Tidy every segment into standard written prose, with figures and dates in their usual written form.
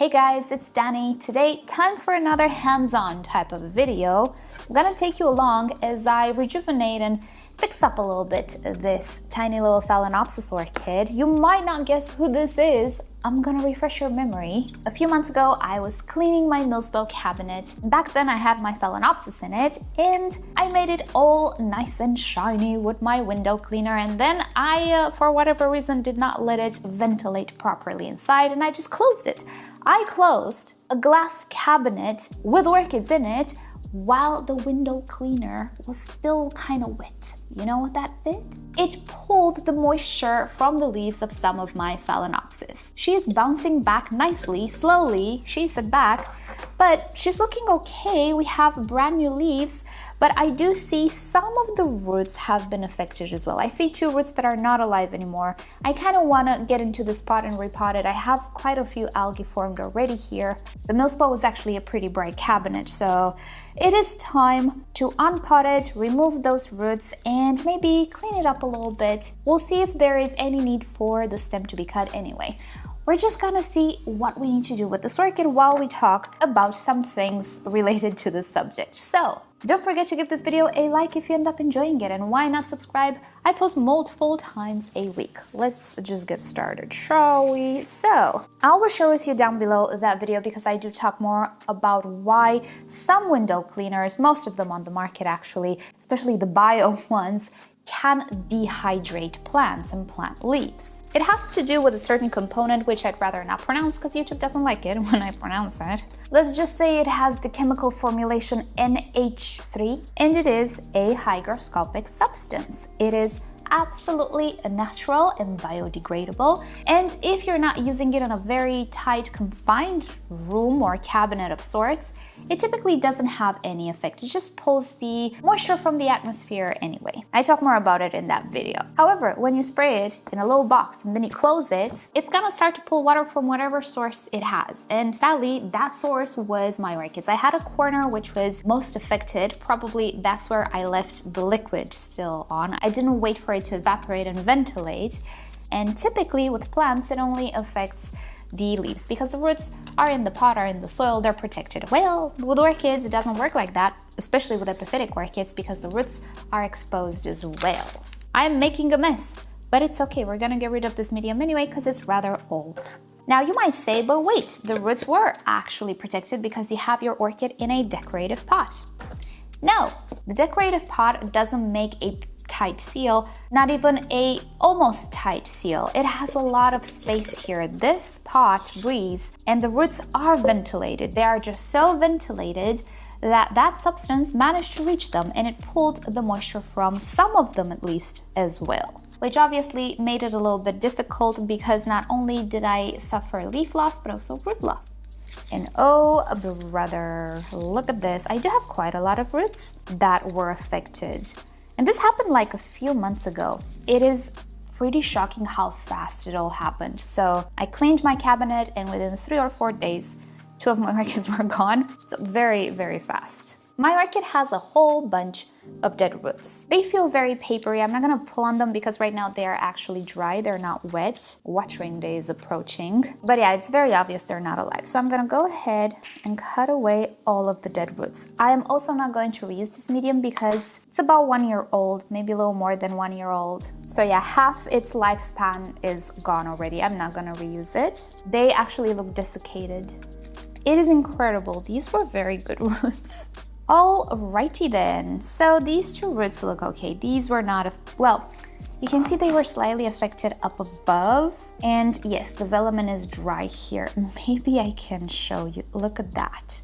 Hey guys, it's Danny. Today, time for another hands-on type of video. I'm gonna take you along as I rejuvenate and fix up a little bit this tiny little Phalaenopsis orchid. You might not guess who this is. I'm gonna refresh your memory. A few months ago, I was cleaning my Milspo cabinet. Back then, I had my Phalaenopsis in it, and I made it all nice and shiny with my window cleaner, and then I, for whatever reason, did not let it ventilate properly inside, and I just closed it. I closed a glass cabinet with orchids in it while the window cleaner was still kind of wet. You know what that did? It pulled the moisture from the leaves of some of my Phalaenopsis. She is bouncing back nicely, slowly, she's back, but she's looking okay. We have brand new leaves, but I do see some of the roots have been affected as well. I see two roots that are not alive anymore. I kind of want to get into this pot and repot it. I have quite a few algae formed already here. The Milspo was actually a pretty bright cabinet, so it is time to unpot it, remove those roots, and maybe clean it up a little bit. We'll see if there is any need for the stem to be cut anyway. We're just gonna see what we need to do with this orchid while we talk about some things related to this subject. So, don't forget to give this video a like if you end up enjoying it, and why not subscribe? I post multiple times a week. Let's just get started, shall we? So, I will share with you down below that video because I do talk more about why some window cleaners, most of them on the market actually, especially the bio ones, can dehydrate plants and plant leaves. It has to do with a certain component which I'd rather not pronounce because YouTube doesn't like it when I pronounce it. Let's just say it has the chemical formulation NH3, and it is a hygroscopic substance. It is absolutely natural and biodegradable, and if you're not using it in a very tight confined room or cabinet of sorts, it typically doesn't have any effect. It just pulls the moisture from the atmosphere anyway. I talk more about it in that video. However, when you spray it in a little box and then you close it, it's gonna start to pull water from whatever source it has, and sadly that source was my orchids. I had a corner which was most affected. Probably that's where I left the liquid still on. I didn't wait for it to evaporate and ventilate, and typically with plants it only affects the leaves because the roots are in the pot, are in the soil, they're protected. Well, with orchids it doesn't work like that, especially with epiphytic orchids because the roots are exposed as well. I'm making a mess, but it's okay, we're gonna get rid of this medium anyway because it's rather old. Now you might say, but wait, the roots were actually protected because you have your orchid in a decorative pot. No, the decorative pot doesn't make a tight seal, not even a almost tight seal. It has a lot of space here. This pot breathes and the roots are ventilated. They are just so ventilated that that substance managed to reach them, and it pulled the moisture from some of them at least as well, which obviously made it a little bit difficult because not only did I suffer leaf loss but also root loss. And oh brother, look at this. I do have quite a lot of roots that were affected. And this happened like a few months ago. It is pretty shocking how fast it all happened. So I cleaned my cabinet and within 3 or 4 days, 2 of my orchids were gone. So very, very fast. My orchid has a whole bunch of dead roots. They feel very papery. I'm not gonna pull on them because right now they are actually dry. They're not wet. Watering day is approaching. But yeah, it's very obvious they're not alive. So I'm gonna go ahead and cut away all of the dead roots. I am also not going to reuse this medium because it's about 1 year old, maybe a little more than 1 year old. So yeah, half its lifespan is gone already. I'm not gonna reuse it. They actually look desiccated. It is incredible. These were very good roots. Alrighty then, so these two roots look okay. These were not, well, you can see they were slightly affected up above, and yes, the velamen is dry here. Maybe I can show you, look at that.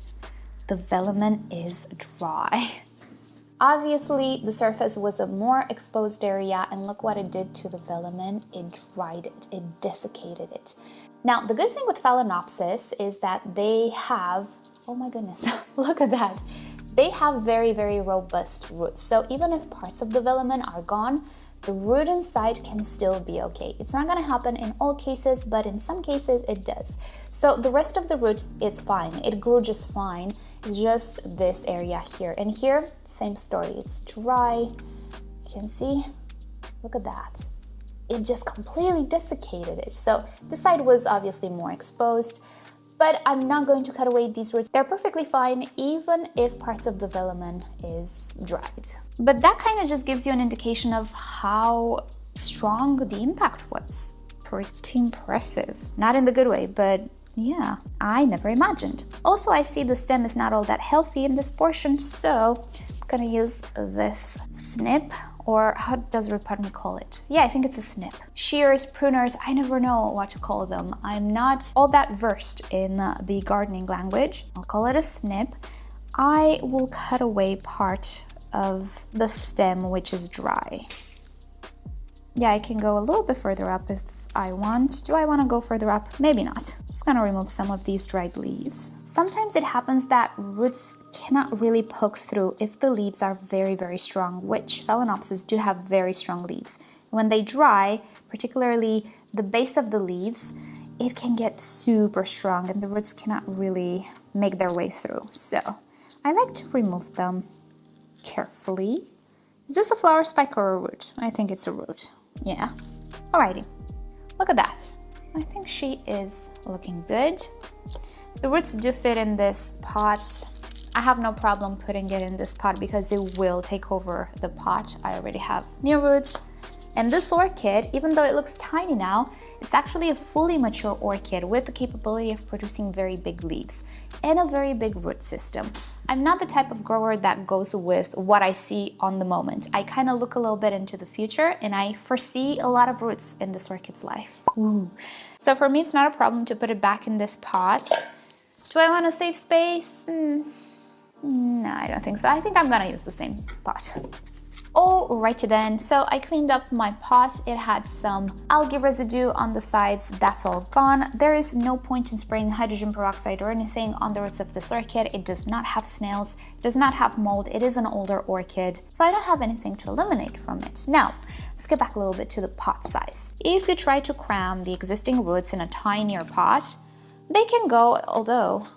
The velamen is dry. Obviously, the surface was a more exposed area, and look what it did to the velamen. It dried it, it desiccated it. Now, the good thing with Phalaenopsis is that they have, oh my goodness, look at that. They have very, very robust roots. So even if parts of the velamen are gone, the root inside can still be okay. It's not gonna happen in all cases, but in some cases it does. So the rest of the root is fine. It grew just fine. It's just this area here. And here, same story. It's dry. You can see, look at that. It just completely desiccated it. So this side was obviously more exposed. but I'm not going to cut away these roots. They're perfectly fine, even if parts of the velamen is dried. But that kind of just gives you an indication of how strong the impact was. Pretty impressive. Not in the good way, but yeah, I never imagined. Also, I see the stem is not all that healthy in this portion, so I'm gonna use this snip, or how does RePotme call it? Yeah, I think it's a snip. Shears, pruners, I never know what to call them. I'm not all that versed in the gardening language. I'll call it a snip. I will cut away part of the stem which is dry. Yeah, I can go a little bit further up if I want. Do I want to go further up? Maybe not. Just gonna remove some of these dried leaves. Sometimes it happens that roots cannot really poke through if the leaves are very, very strong, which Phalaenopsis do have very strong leaves. When they dry, particularly the base of the leaves, it can get super strong and the roots cannot really make their way through. So I like to remove them carefully. Is this a flower spike or a root? I think it's a root. Yeah. Alrighty. Look at that. I think she is looking good. The roots do fit in this pot. I have no problem putting it in this pot because it will take over the pot. I already have new roots. And this orchid, even though it looks tiny now, it's actually a fully mature orchid with the capability of producing very big leaves and a very big root system. I'm not the type of grower that goes with what I see on the moment. I kind of look a little bit into the future and I foresee a lot of roots in this orchid's life. Ooh. So for me, it's not a problem to put it back in this pot. Do I want to save space? No, I don't think so. I think I'm gonna use the same pot. Alrighty then, so I cleaned up my pot. It had some algae residue on the sides. That's all gone. There is no point in spraying hydrogen peroxide or anything on the roots of this orchid. It does not have snails, it does not have mold. It is an older orchid, so I don't have anything to eliminate from it. Now, let's get back a little bit to the pot size. If you try to cram the existing roots in a tinier pot, they can go, although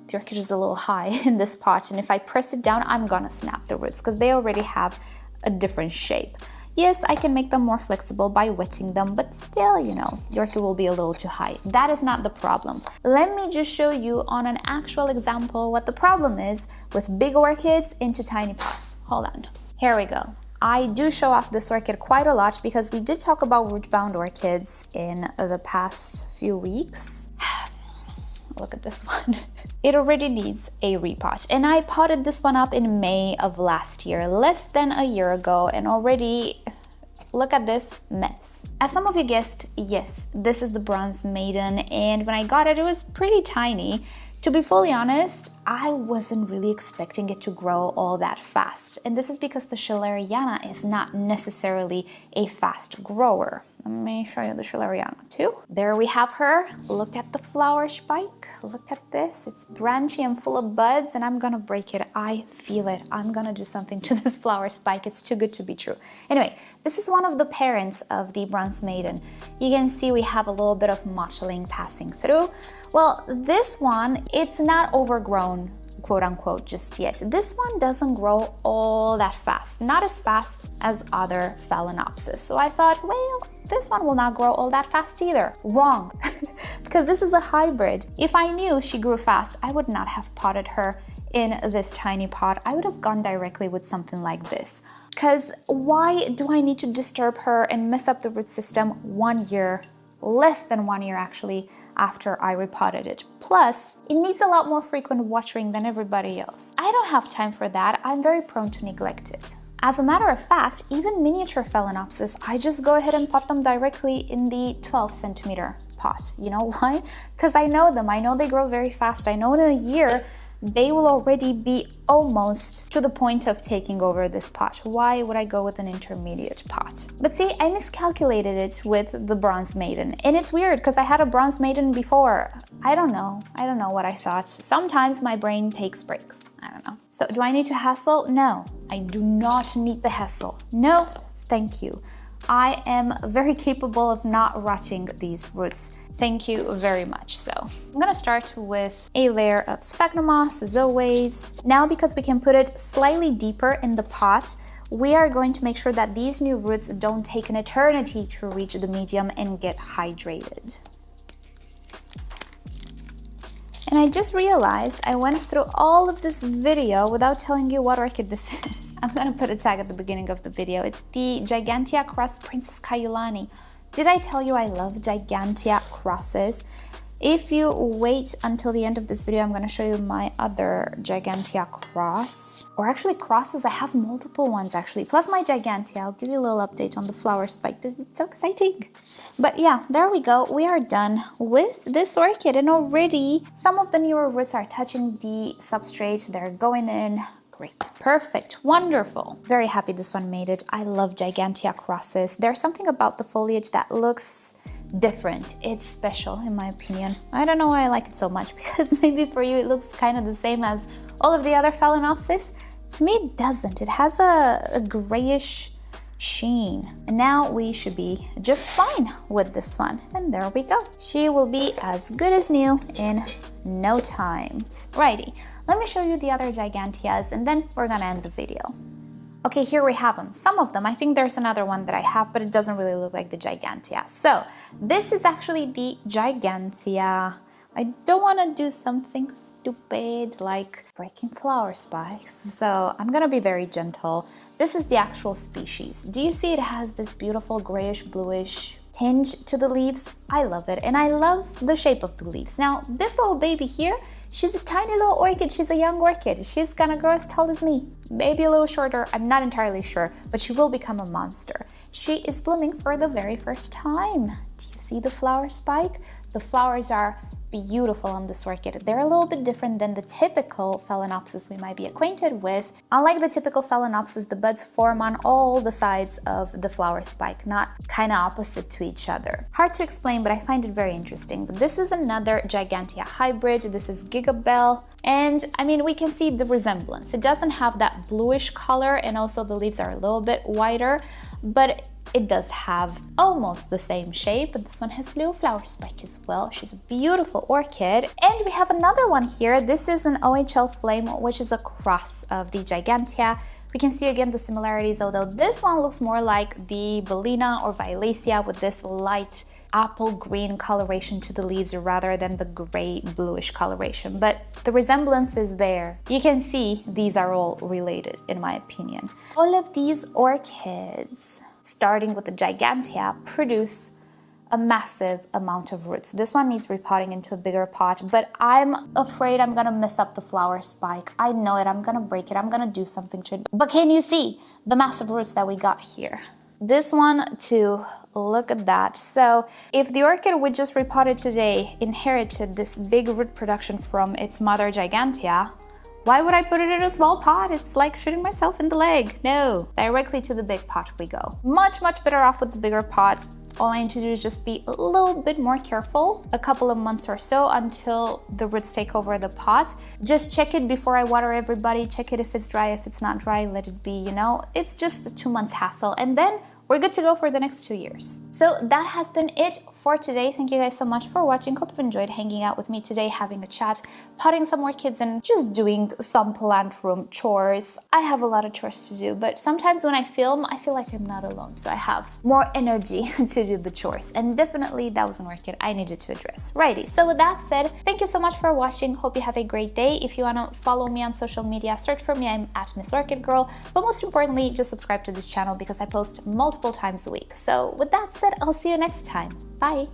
the orchid is a little high in this pot, and if I press it down, I'm gonna snap the roots because they already have a different shape. Yes, I can make them more flexible by wetting them, but still, you know, the orchid will be a little too high. That is not the problem. Let me just show you on an actual example what the problem is with big orchids into tiny pots. Hold on. Here we go. I do show off this orchid quite a lot because we did talk about root-bound orchids in the past few weeks. Look at this one. It already needs a repot. And I potted this one up in May of last year, less than a year ago, and already, look at this mess. As some of you guessed, yes, this is the Bronze Maiden, and when I got it, it was pretty tiny. To be fully honest, I wasn't really expecting it to grow all that fast. And this is because the Schilleriana is not necessarily a fast grower. Let me show you the Schilleriana too. There we have her. Look at the flower spike. Look at this. It's branchy and full of buds, and I'm gonna break it. I feel it. I'm gonna do something to this flower spike. It's too good to be true. Anyway, this is one of the parents of the Bronze Maiden. You can see we have a little bit of mottling passing through. Well, this one, it's not overgrown, quote unquote, just yet. This one doesn't grow all that fast, not as fast as other Phalaenopsis. So I thought, well, this one will not grow all that fast either. Wrong, because this is a hybrid. If I knew she grew fast, I would not have potted her in this tiny pot. I would have gone directly with something like this. Because why do I need to disturb her and mess up the root system 1 year, less than 1 year actually, after I repotted it? Plus, it needs a lot more frequent watering than everybody else. I don't have time for that. I'm very prone to neglect it. As a matter of fact, even miniature Phalaenopsis, I just go ahead and pot them directly in the 12 centimeter pot. You know why? Because I know them. I know they grow very fast. I know in a year, they will already be almost to the point of taking over this pot. Why would I go with an intermediate pot? But see, I miscalculated it with the Bronze Maiden. And it's weird because I had a Bronze Maiden before. I don't know what I thought. Sometimes my brain takes breaks. I don't know. So do I need to hassle? No, I do not need the hassle. No, thank you. I am very capable of not rotting these roots. Thank you very much. So I'm gonna start with a layer of sphagnum moss, as always. Now, because we can put it slightly deeper in the pot, we are going to make sure that these new roots don't take an eternity to reach the medium and get hydrated. And I just realized I went through all of this video without telling you what orchid this is. I'm gonna put a tag at the beginning of the video. It's the Gigantea cross Princess Kaiulani. Did I tell you I love Gigantea crosses? If you wait until the end of this video, I'm going to show you my other Gigantea cross. Or actually crosses, I have multiple ones actually. Plus my Gigantea, I'll give you a little update on the flower spike. It's so exciting. But yeah, there we go. We are done with this orchid, and already some of the newer roots are touching the substrate. They're going in. Great, perfect, wonderful. Very happy this one made it. I love Gigantea crosses. There's something about the foliage that looks different. It's special in my opinion. I don't know why I like it so much, because maybe for you it looks kind of the same as all of the other Phalaenopsis. To me it doesn't. It has a grayish sheen. And now we should be just fine with this one. And there we go. She will be as good as new in no time. Righty, let me show you the other Giganteas and then we're gonna end the video. Okay, here we have them. Some of them, I think there's another one that I have, but it doesn't really look like the Gigantea. So this is actually the Gigantea. I don't want to do something stupid like breaking flower spikes, so I'm gonna be very gentle. This is the actual species. Do you see it has this beautiful grayish bluish tinge to the leaves? I love it, and I love the shape of the leaves. Now this little baby here, she's a tiny little orchid. She's a young orchid. She's gonna grow as tall as me, maybe a little shorter, I'm not entirely sure, but she will become a monster. She is blooming for the very first time. Do you see the flower spike? The flowers are beautiful on this orchid. They're a little bit different than the typical Phalaenopsis we might be acquainted with. Unlike the typical Phalaenopsis, the buds form on all the sides of the flower spike, not kind of opposite to each other. Hard to explain, but I find it very interesting. But this is another Gigantea hybrid. This is Gigabelle. And I mean, we can see the resemblance. It doesn't have that bluish color, and also the leaves are a little bit wider, but it does have almost the same shape, but this one has blue flower spike as well. She's a beautiful orchid. And we have another one here. This is an OHL Flame, which is a cross of the Gigantea. We can see again the similarities, although this one looks more like the Bellina or Violacea with this light apple green coloration to the leaves rather than the gray bluish coloration, but the resemblance is there. You can see these are all related in my opinion. All of these orchids, starting with the Gigantea, produce a massive amount of roots. This one needs repotting into a bigger pot, but I'm afraid I'm gonna mess up the flower spike. I know it, I'm gonna break it, I'm gonna do something to it. But can you see the massive roots that we got here? This one too, look at that. So if the orchid we just repotted today inherited this big root production from its mother Gigantea, why would I put it in a small pot? It's like shooting myself in the leg. No, directly to the big pot we go. Much better off with the bigger pot. All I need to do is just be a little bit more careful, a couple of months or so until the roots take over the pot. Just check it before I water everybody. Check it if it's dry, if it's not dry, let it be, you know. It's just a 2 months hassle, and then we're good to go for the next 2 years. So that has been it for today. Thank you guys so much for watching. Hope you've enjoyed hanging out with me today, having a chat, potting some orchids, and just doing some plant room chores. I have a lot of chores to do, but sometimes when I film, I feel like I'm not alone. So I have more energy to do the chores. And definitely that was an orchid I needed to address. Righty, so with that said, thank you so much for watching. Hope you have a great day. If you want to follow me on social media, search for me. I'm at MissOrchidGirl. But most importantly, just subscribe to this channel because I post multiple times a week. So with that said, I'll see you next time. Bye.